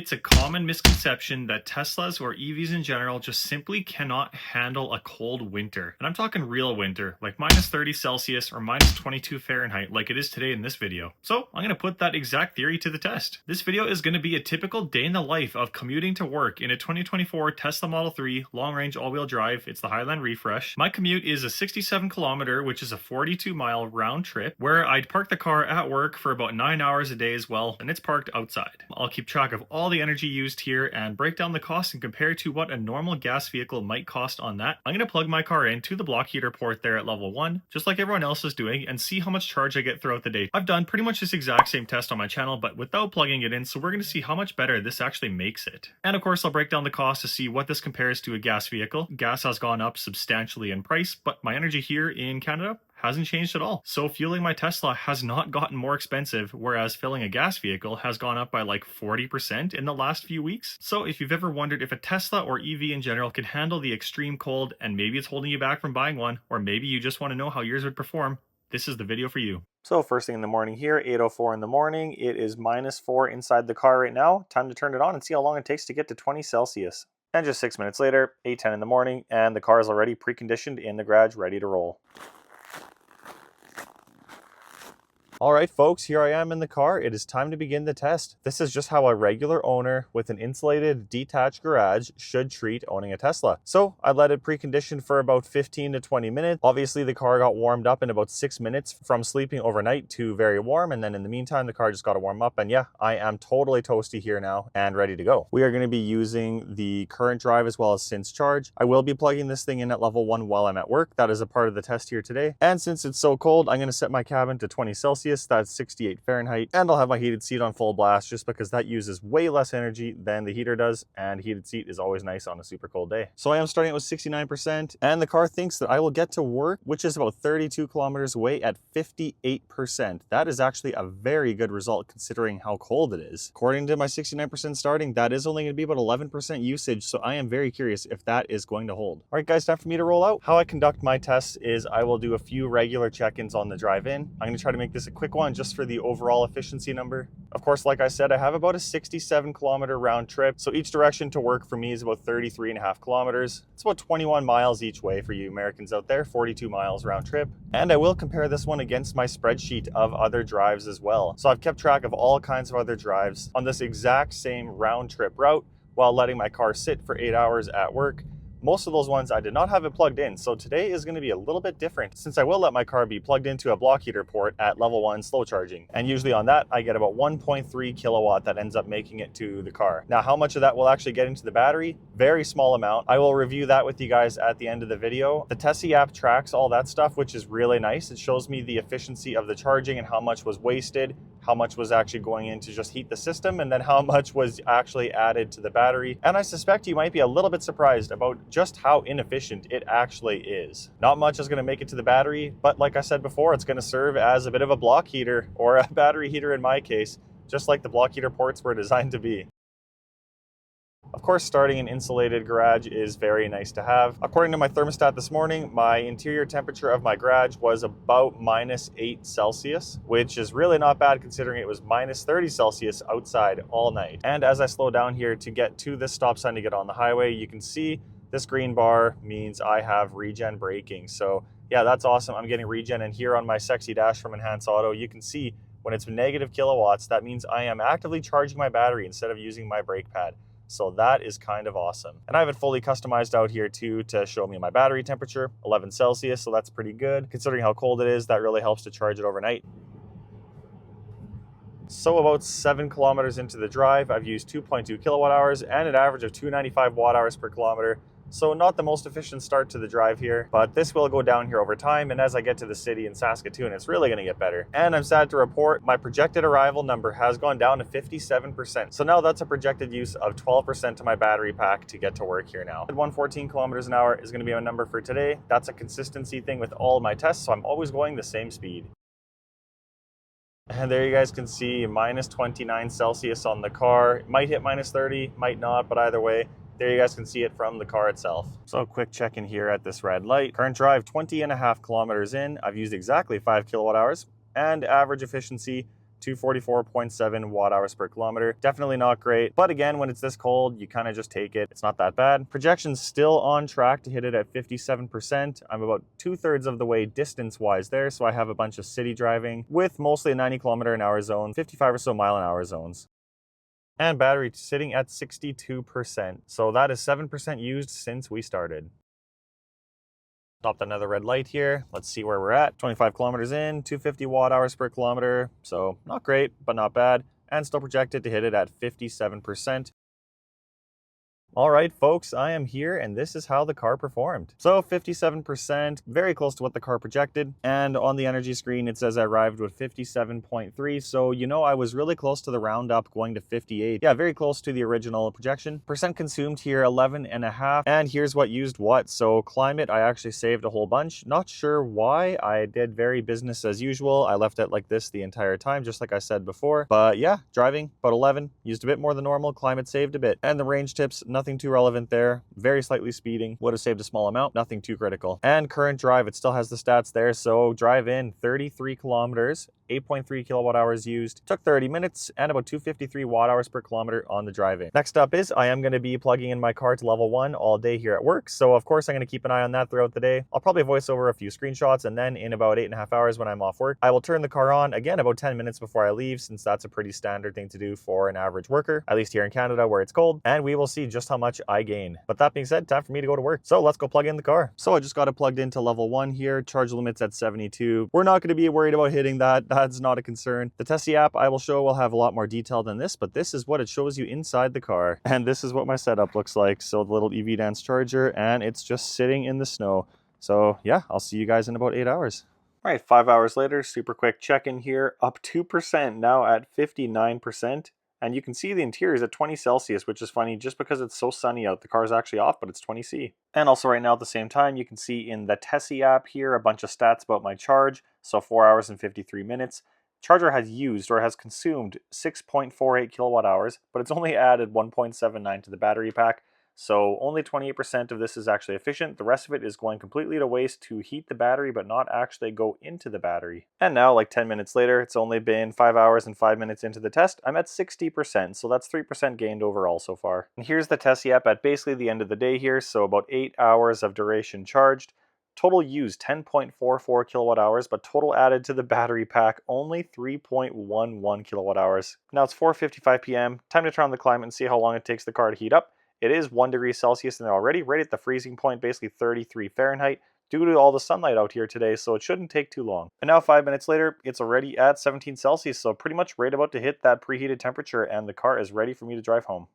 It's a common misconception that Teslas or EVs in general just simply cannot handle a cold winter. And I'm talking real winter, like -30 Celsius or -22 Fahrenheit, like it is today in this video. So I'm going to put that exact theory to the test. This video is going to be a typical day in the life of commuting to work in a 2024 Tesla Model 3 long-range all-wheel drive. It's the Highland Refresh. My commute is a 67 km, which is a 42-mile round trip, where I'd park the car at work for about 9 hours a day as well, and it's parked outside. I'll keep track of all the energy used here and break down the cost and compare to what a normal gas vehicle might cost on that. I'm going to plug my car into the block heater port there at level 1, just like everyone else is doing, and see how much charge I get throughout the day. I've done pretty much this exact same test on my channel, but without plugging it in, so we're going to see how much better this actually makes it. And of course, I'll break down the cost to see what this compares to a gas vehicle. Gas has gone up substantially in price, but my energy here in Canada hasn't changed at all. So fueling my Tesla has not gotten more expensive, whereas filling a gas vehicle has gone up by like 40% in the last few weeks. So if you've ever wondered if a Tesla or EV in general can handle the extreme cold and maybe it's holding you back from buying one, or maybe you just want to know how yours would perform, this is the video for you. So first thing in the morning here, 8:04 in the morning, it is -4 inside the car right now. Time to turn it on and see how long it takes to get to 20 Celsius. And just 6 minutes later, 8:10 in the morning, and the car is already preconditioned in the garage, ready to roll. All right, folks, here I am in the car. It is time to begin the test. This is just how a regular owner with an insulated detached garage should treat owning a Tesla. So I let it precondition for about 15 to 20 minutes. Obviously, the car got warmed up in about 6 minutes from sleeping overnight to very warm. And then in the meantime, the car just got to warm up. And yeah, I am totally toasty here now and ready to go. We are going to be using the current drive as well as Since Charge. I will be plugging this thing in at level 1 while I'm at work. That is a part of the test here today. And since it's so cold, I'm going to set my cabin to 20 Celsius. That's 68 Fahrenheit, and I'll have my heated seat on full blast just because that uses way less energy than the heater does, and heated seat is always nice on a super cold day. So I am starting with 69%, and the car thinks that I will get to work, which is about 32 kilometers away, at 58%. That is actually a very good result considering how cold it is. According to my 69% starting, that is only going to be about 11% usage, so I am very curious if that is going to hold. All right, guys, time for me to roll out. How I conduct my tests is I will do a few regular check-ins on the drive-in. I'm going to try to make this a quick one just for the overall efficiency number. Of course, like I said, I have about a 67-kilometer round trip. So each direction to work for me is about 33.5 kilometers. It's about 21 miles each way for you Americans out there, 42 miles round trip. And I will compare this one against my spreadsheet of other drives as well. So I've kept track of all kinds of other drives on this exact same round trip route while letting my car sit for 8 hours at work. Most of those ones I did not have it plugged in, so today is going to be a little bit different since I will let my car be plugged into a block heater port at level 1 slow charging. And usually on that, I get about 1.3 kilowatt that ends up making it to the car. Now, how much of that will actually get into the battery? Very small amount. I will review that with you guys at the end of the video. The Tessie app tracks all that stuff, which is really nice. It shows me the efficiency of the charging and how much was wasted, how much was actually going in to just heat the system, and then how much was actually added to the battery. And I suspect you might be a little bit surprised about just how inefficient it actually is. Not much is going to make it to the battery, but like I said before, it's going to serve as a bit of a block heater, or a battery heater in my case, just like the block heater ports were designed to be. Of course, starting an insulated garage is very nice to have. According to my thermostat this morning, my interior temperature of my garage was about -8 Celsius, which is really not bad considering it was -30 Celsius outside all night. And as I slow down here to get to this stop sign to get on the highway, you can see this green bar means I have regen braking. So yeah, that's awesome. I'm getting regen, and here on my sexy dash from Enhance Auto, you can see when it's negative kilowatts, that means I am actively charging my battery instead of using my brake pad. So that is kind of awesome. And I have it fully customized out here too to show me my battery temperature, 11 Celsius, so that's pretty good. Considering how cold it is, that really helps to charge it overnight. So about 7 kilometers into the drive, I've used 2.2 kilowatt hours and an average of 295 watt hours per kilometer. So not the most efficient start to the drive here, but this will go down here over time, and as I get to the city in Saskatoon, it's really going to get better. And I'm sad to report my projected arrival number has gone down to 57%. So now that's a projected use of 12% to my battery pack to get to work here now. 114 kilometers an hour is going to be my number for today. That's a consistency thing with all of my tests, so I'm always going the same speed. And there you guys can see -29 Celsius on the car. It might hit -30, might not, but either way, there you guys can see it from the car itself. So quick check in here at this red light. Current drive 20.5 kilometers in. I've used exactly 5 kilowatt hours, and average efficiency 244.7 watt hours per kilometer. Definitely not great, but again, when it's this cold, you kind of just take it. It's not that bad. Projection's still on track to hit it at 57%. I'm about 2/3 of the way distance-wise there, so I have a bunch of city driving with mostly a 90 km/h zone, 55 or so mile-an-hour zones. And battery sitting at 62%, so that is 7% used since we started. Stopped another red light here. Let's see where we're at. 25 kilometers in, 250 watt hours per kilometer. So not great, but not bad. And still projected to hit it at 57%. All right, folks, I am here, and this is how the car performed. So 57%, very close to what the car projected. And on the energy screen, it says I arrived with 57.3. So, you know, I was really close to the roundup going to 58. Yeah, very close to the original projection. Percent consumed here, 11.5. And here's what used what. So climate, I actually saved a whole bunch. Not sure why. I did very business as usual. I left it like this the entire time, just like I said before. But yeah, driving, about 11. Used a bit more than normal. Climate saved a bit. And the range tips, nothing too relevant there. Very slightly speeding. Would have saved a small amount. Nothing too critical. And current drive, it still has the stats there. So drive in 33 kilometers, 8.3 kilowatt hours used. Took 30 minutes and about 253 watt hours per kilometer on the drive in. Next up is I am going to be plugging in my car to level 1 all day here at work. So of course I'm going to keep an eye on that throughout the day. I'll probably voice over a few screenshots, and then in about 8.5 hours when I'm off work, I will turn the car on again about 10 minutes before I leave, since that's a pretty standard thing to do for an average worker, at least here in Canada where it's cold, and we will see just how much I gain. But that being said, time for me to go to work. So let's go plug in the car. So I just got it plugged into level 1 here. Charge limit's at 72. We're not going to be worried about hitting that. That's not a concern. The Tessie app I will show will have a lot more detail than this, but this is what it shows you inside the car. And this is what my setup looks like. So the little EV dance charger, and it's just sitting in the snow. So yeah, I'll see you guys in about 8 hours. All right, 5 hours later, super quick check-in here. Up 2%, now at 59%. And you can see the interior is at 20 Celsius, which is funny just because it's so sunny out. The car is actually off, but it's 20 C. And also right now at the same time, you can see in the Tessie app here a bunch of stats about my charge. So 4 hours and 53 minutes. Charger has used or has consumed 6.48 kilowatt hours, but it's only added 1.79 to the battery pack. So only 28% of this is actually efficient. The rest of it is going completely to waste to heat the battery, but not actually go into the battery. And now, like 10 minutes later, it's only been 5 hours and 5 minutes into the test. I'm at 60%, so that's 3% gained overall so far. And here's the Tessie app at basically the end of the day here, so about 8 hours of duration charged. Total used 10.44 kilowatt hours, but total added to the battery pack only 3.11 kilowatt hours. Now it's 4:55 p.m. Time to turn on the climate and see how long it takes the car to heat up. It is 1 degree Celsius in there already, right at the freezing point, basically 33 Fahrenheit, due to all the sunlight out here today, so it shouldn't take too long. And now 5 minutes later, it's already at 17 Celsius, so pretty much right about to hit that preheated temperature, and the car is ready for me to drive home.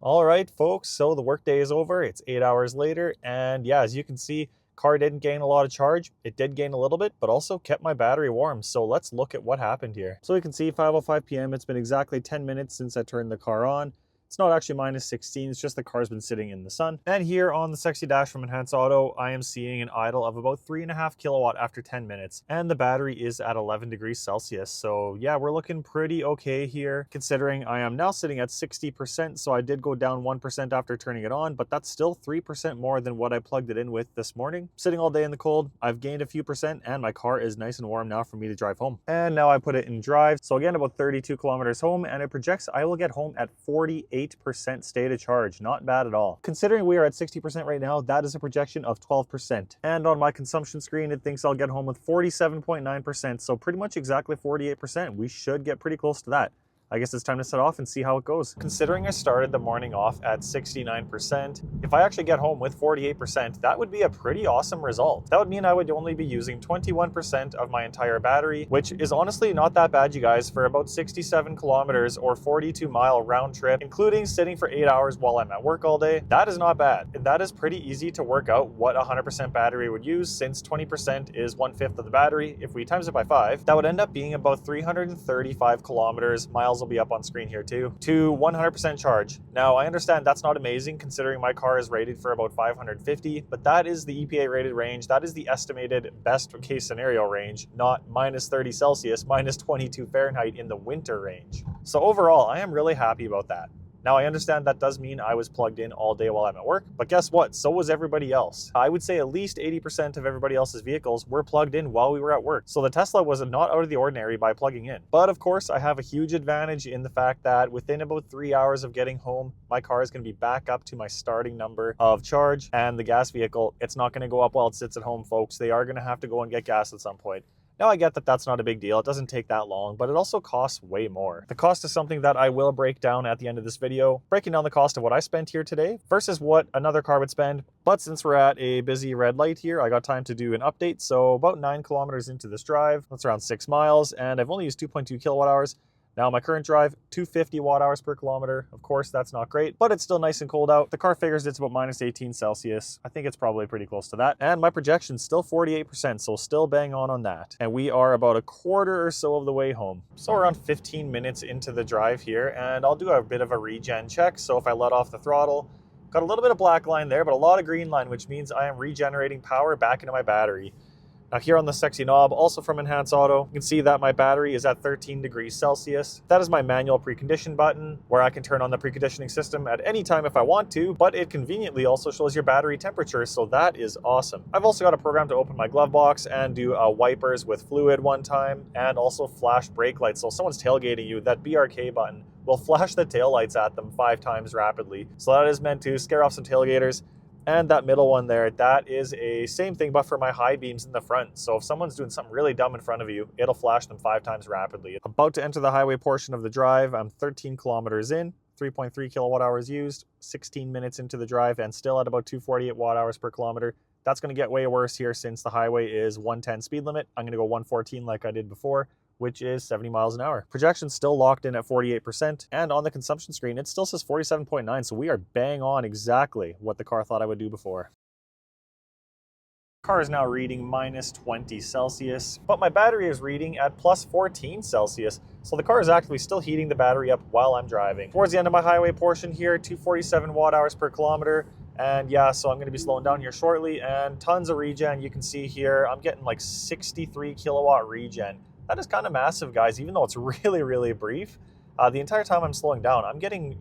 All right, folks, so the workday is over. It's 8 hours later, and yeah, as you can see, car didn't gain a lot of charge. It did gain a little bit, but also kept my battery warm. So let's look at what happened here. So you can see 5:05 p.m. It's been exactly 10 minutes since I turned the car on. It's not actually minus 16, it's just the car's been sitting in the sun. And here on the sexy dash from Enhance Auto, I am seeing an idle of about 3.5 kilowatt after 10 minutes. And the battery is at 11 degrees Celsius. So yeah, we're looking pretty okay here, considering I am now sitting at 60%. So I did go down 1% after turning it on, but that's still 3% more than what I plugged it in with this morning. Sitting all day in the cold, I've gained a few percent, and my car is nice and warm now for me to drive home. And now I put it in drive. So again, about 32 kilometers home, and it projects I will get home at 48% state of charge. Not bad at all. Considering we are at 60% right now, that is a projection of 12%. And on my consumption screen, it thinks I'll get home with 47.9%, so pretty much exactly 48%. We should get pretty close to that. I guess it's time to set off and see how it goes. Considering I started the morning off at 69%, if I actually get home with 48%, that would be a pretty awesome result. That would mean I would only be using 21% of my entire battery, which is honestly not that bad, you guys, for about 67 kilometers or 42-mile round trip, including sitting for 8 hours while I'm at work all day. That is not bad. And that is pretty easy to work out what 100% battery would use, since 20% is 1/5 of the battery. If we times it by 5, that would end up being about 335 kilometers. Miles will be up on screen here too, to 100% charge. Now, I understand that's not amazing considering my car is rated for about 550, but that is the EPA rated range. That is the estimated best case scenario range, not minus 30 Celsius, minus 22 Fahrenheit in the winter range. So overall, I am really happy about that. Now, I understand that does mean I was plugged in all day while I'm at work, but guess what? So was everybody else. I would say at least 80% of everybody else's vehicles were plugged in while we were at work. So the Tesla was not out of the ordinary by plugging in. But of course, I have a huge advantage in the fact that within about 3 hours of getting home, my car is going to be back up to my starting number of charge, and the gas vehicle, it's not going to go up while it sits at home, folks. They are going to have to go and get gas at some point. Now, I get that that's not a big deal. It doesn't take that long, but it also costs way more. The cost is something that I will break down at the end of this video, breaking down the cost of what I spent here today versus what another car would spend. But since we're at a busy red light here, I got time to do an update. So about 9 kilometers into this drive, that's around 6 miles, and I've only used 2.2 kilowatt hours. Now, my current drive, 250 watt hours per kilometer. Of course, that's not great, but it's still nice and cold out. The car figures it's about minus 18 Celsius. I think it's probably pretty close to that. And my projection's still 48%, so still bang on that. And we are about a quarter or so of the way home. So around 15 minutes into the drive here, and I'll do a bit of a regen check. So if I let off the throttle, got a little bit of black line there, but a lot of green line, which means I am regenerating power back into my battery. Now here on the sexy knob, also from Enhance Auto, you can see that my battery is at 13 degrees Celsius. That is my manual precondition button, where I can turn on the preconditioning system at any time if I want to, but it conveniently also shows your battery temperature, so that is awesome. I've also got a program to open my glove box and do wipers with fluid one time, and also flash brake lights. So if someone's tailgating you, that BRK button will flash the taillights at them 5 times rapidly. So that is meant to scare off some tailgaters. And that middle one there, that is a same thing, but for my high beams in the front. So if someone's doing something really dumb in front of you, it'll flash them 5 times rapidly. About to enter the highway portion of the drive. I'm 13 kilometers in, 3.3 kilowatt hours used, 16 minutes into the drive, and still at about 248 watt hours per kilometer. That's going to get way worse here since the highway is 110 speed limit. I'm going to go 114 like I did before, which is 70 miles an hour. Projection's still locked in at 48%, and on the consumption screen, it still says 47.9, so we are bang on exactly what the car thought I would do before. Car is now reading minus 20 Celsius, but my battery is reading at plus 14 Celsius, so the car is actually still heating the battery up while I'm driving. Towards the end of my highway portion here, 247 watt hours per kilometer, and yeah, so I'm going to be slowing down here shortly, and tons of regen. You can see here, I'm getting like 63 kilowatt regen. That is kind of massive, guys, even though it's really, really brief. The entire time I'm slowing down, I'm getting,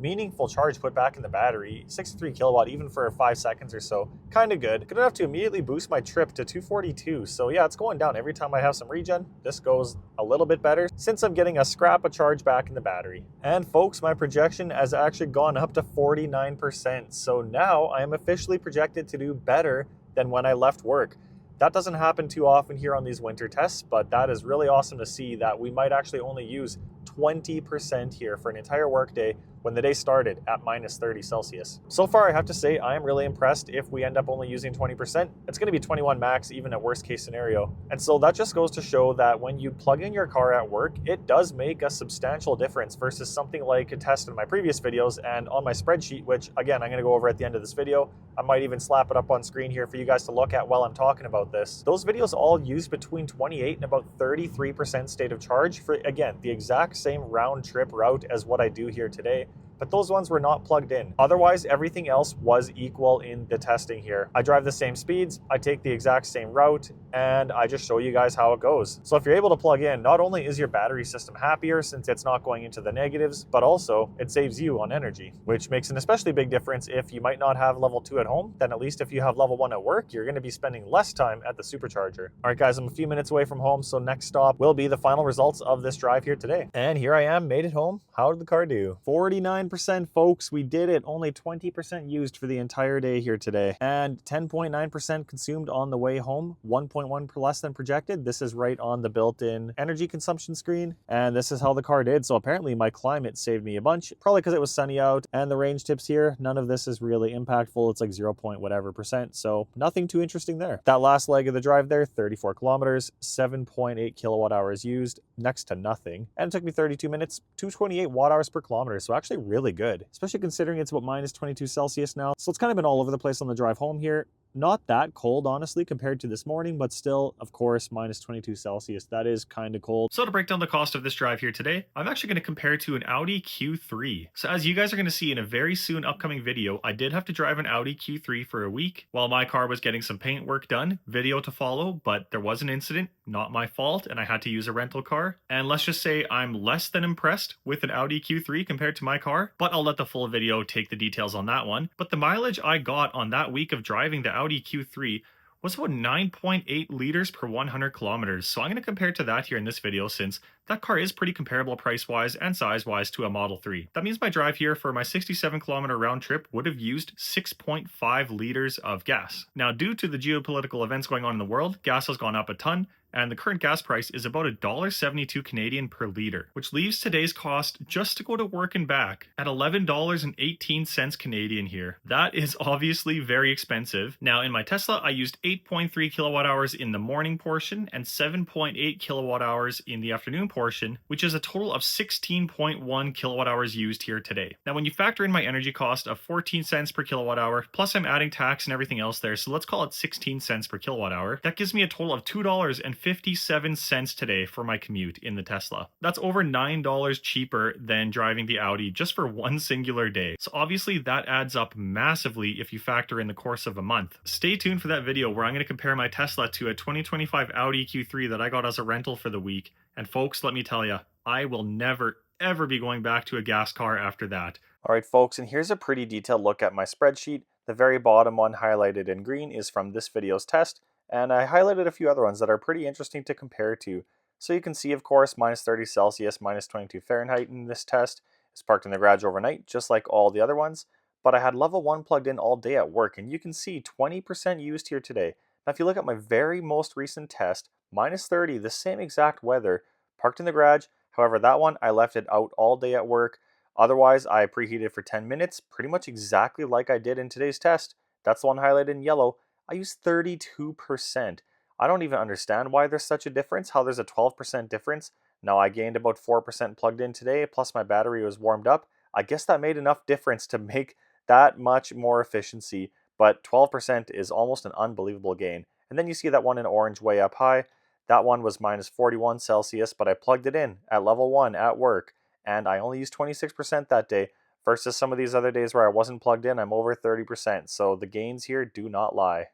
meaningful charge put back in the battery. 63 kilowatt, even for 5 seconds or so. Kind of good. Good enough to immediately boost my trip to 242. So yeah, it's going down every time I have some regen. This goes a little bit better since I'm getting a scrap of charge back in the battery. And folks, my projection has actually gone up to 49%. So now I am officially projected to do better than when I left work. That doesn't happen too often here on these winter tests, but that is really awesome to see that we might actually only use 20% here for an entire workday when the day started at minus 30 Celsius. So far, I have to say, I am really impressed. If we end up only using 20%, it's going to be 21 max, even at worst case scenario. And so that just goes to show that when you plug in your car at work, it does make a substantial difference versus something like a test in my previous videos and on my spreadsheet, which again, I'm going to go over at the end of this video. I might even slap it up on screen here for you guys to look at while I'm talking about this. Those videos all use between 28 and about 33% state of charge for, again, the exact same round trip route as what I do here today. But those ones were not plugged in. Otherwise, everything else was equal in the testing here. I drive the same speeds, I take the exact same route, and I just show you guys how it goes. So if you're able to plug in, not only is your battery system happier since it's not going into the negatives, but also it saves you on energy, which makes an especially big difference if you might not have level 2 at home. Then at least if you have level 1 at work, you're going to be spending less time at the supercharger. All right, guys, I'm a few minutes away from home, so next stop will be the final results of this drive here today. And here I am, made it home. How did the car do? 49%, folks, we did it. Only 20% used for the entire day here today, and 10.9% consumed on the way home, 1.1 less than projected. This is right on the built-in energy consumption screen, and this is how the car did. So apparently my climate saved me a bunch, probably because it was sunny out, and the range tips here, none of this is really impactful. It's like 0. whatever percent, so nothing too interesting there. That last leg of the drive there, 34 kilometers, 7.8 kilowatt hours used, next to nothing, and it took me 32 minutes, 228 watt hours per kilometer, so actually really good, especially considering it's about minus 22 Celsius now. So it's kind of been all over the place on the drive home here. Not that cold, honestly, compared to this morning, but still, of course, minus 22 Celsius. That is kind of cold. So to break down the cost of this drive here today, I'm actually going to compare to an Audi Q3. So as you guys are going to see in a very soon upcoming video, I did have to drive an Audi Q3 for a week while my car was getting some paint work done. Video to follow, but there was an incident, not my fault, and I had to use a rental car. And let's just say I'm less than impressed with an Audi Q3 compared to my car, but I'll let the full video take the details on that one. But the mileage I got on that week of driving the Audi Q3 was about 9.8 liters per 100 kilometers. So I'm going to compare to that here in this video since that car is pretty comparable price-wise and size-wise to a Model 3. That means my drive here for my 67-kilometer round trip would have used 6.5 liters of gas. Now, due to the geopolitical events going on in the world, gas has gone up a ton, and the current gas price is about $1.72 Canadian per liter, which leaves today's cost just to go to work and back at $11.18 Canadian here. That is obviously very expensive. Now in my Tesla, I used 8.3 kilowatt hours in the morning portion and 7.8 kilowatt hours in the afternoon portion, which is a total of 16.1 kilowatt hours used here today. Now when you factor in my energy cost of 14 cents per kilowatt hour, plus I'm adding tax and everything else there, so let's call it 16 cents per kilowatt hour, that gives me a total of $2.57 today for my commute in the Tesla. That's over $9 cheaper than driving the Audi just for one singular day. So obviously that adds up massively if you factor in the course of a month. Stay tuned for that video where I'm going to compare my Tesla to a 2025 Audi Q3 that I got as a rental for the week. And folks, let me tell you, I will never ever be going back to a gas car after that. All right, folks, and here's a pretty detailed look at my spreadsheet. The very bottom one highlighted in green is from this video's test, and I highlighted a few other ones that are pretty interesting to compare to. So you can see, of course, minus 30 Celsius, minus 22 Fahrenheit in this test. It's parked in the garage overnight, just like all the other ones. But I had level 1 plugged in all day at work, and you can see 20% used here today. Now, if you look at my very most recent test, minus 30, the same exact weather, parked in the garage. However, that one, I left it out all day at work. Otherwise, I preheated for 10 minutes, pretty much exactly like I did in today's test. That's the one highlighted in yellow. I used 32%. I don't even understand why there's such a difference, how there's a 12% difference. Now, I gained about 4% plugged in today, plus my battery was warmed up. I guess that made enough difference to make that much more efficiency, but 12% is almost an unbelievable gain. And then you see that one in orange way up high. That one was minus 41 Celsius, but I plugged it in at level 1 at work, and I only used 26% that day, versus some of these other days where I wasn't plugged in, I'm over 30%. So the gains here do not lie.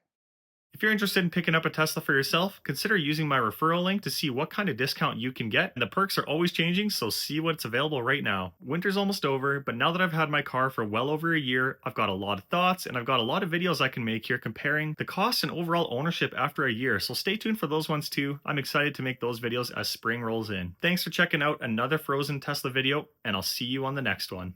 If you're interested in picking up a Tesla for yourself, consider using my referral link to see what kind of discount you can get. And the perks are always changing, so see what's available right now. Winter's almost over, but now that I've had my car for well over a year, I've got a lot of thoughts and I've got a lot of videos I can make here comparing the cost and overall ownership after a year. So stay tuned for those ones too. I'm excited to make those videos as spring rolls in. Thanks for checking out another frozen Tesla video, and I'll see you on the next one.